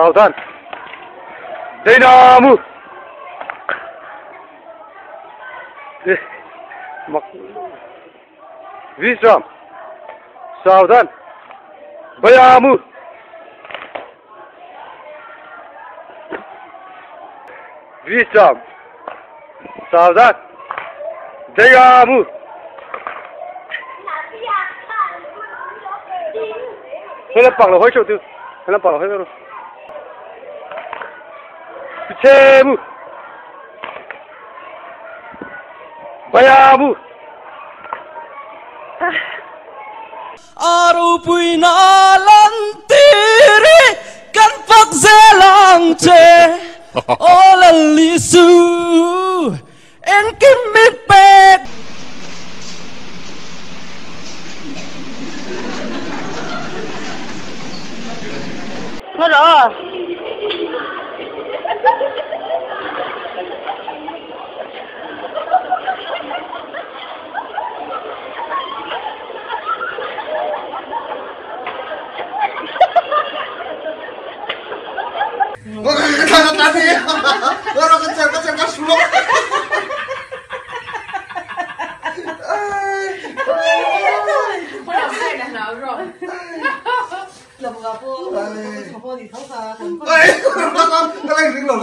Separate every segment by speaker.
Speaker 1: सावधान Dynamo विश्राम सावधान बयामु विश्राम सावधान दयामु Thế là bằng là hối chỗ tiêu, thế là bằng là hối chỗ. Chemu, bayamu.
Speaker 2: Araw po'y nalantiri kan pagselang che olalisu en kimipek.
Speaker 3: Hello.
Speaker 4: Orang kecil suluk.
Speaker 5: Lộc thì thấu xa.
Speaker 4: Cái này dính lộc.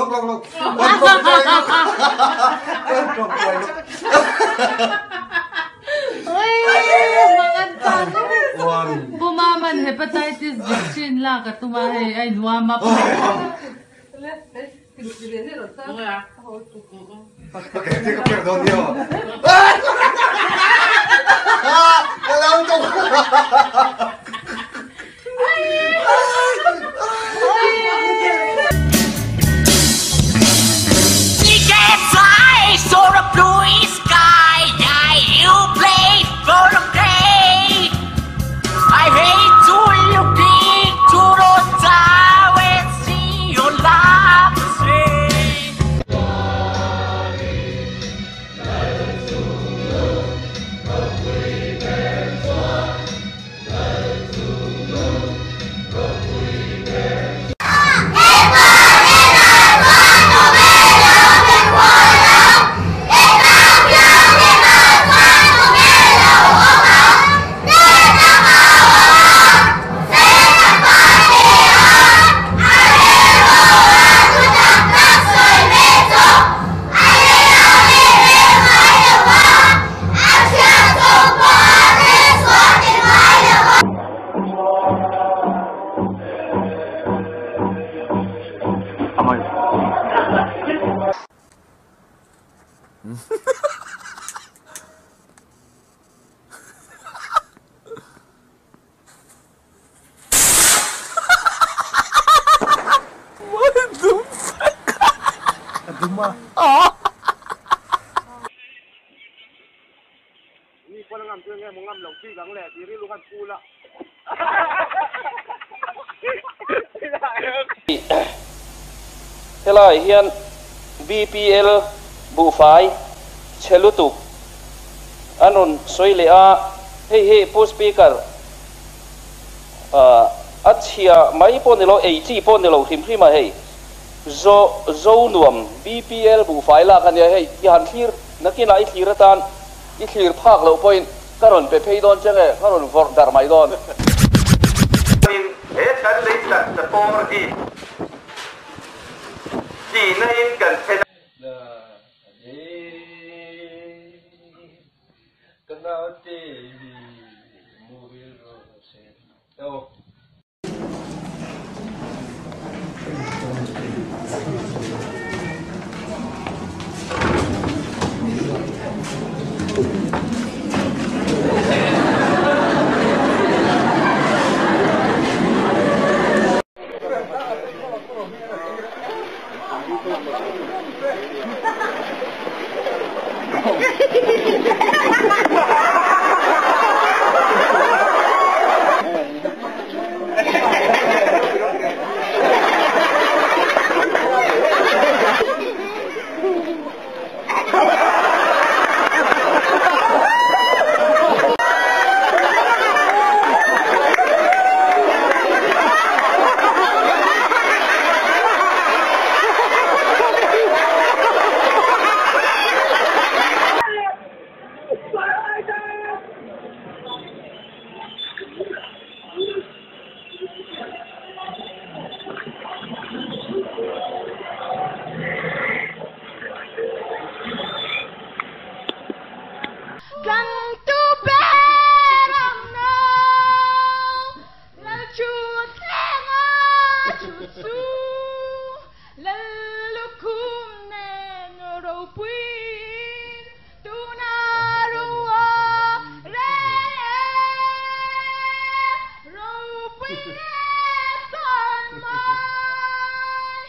Speaker 6: Bumaman hepatitis vaccine lah katumahe ay nuama pa.
Speaker 4: Ok, tiene que perdón, Dios. El auto.
Speaker 1: Ni ko lang amto nga mo ngam long chi gang le diri lu kan pula.
Speaker 7: Helai hian BPL bu fai chelutu anon soilea hey post speaker achia mai ponelo ei ponelo himhima hey zo nuam BPL bu fai la kan ya hey yan thir nakina I thiratan I thir phak lo point karon pe peidon chenge karon vor dar mai don
Speaker 8: in he chan le ta por di na in kan chen
Speaker 7: Kanate mobil oh
Speaker 3: กันtu perang no lalu tengah cucu lalu kum nenoropuin tunarua re ropuin son mai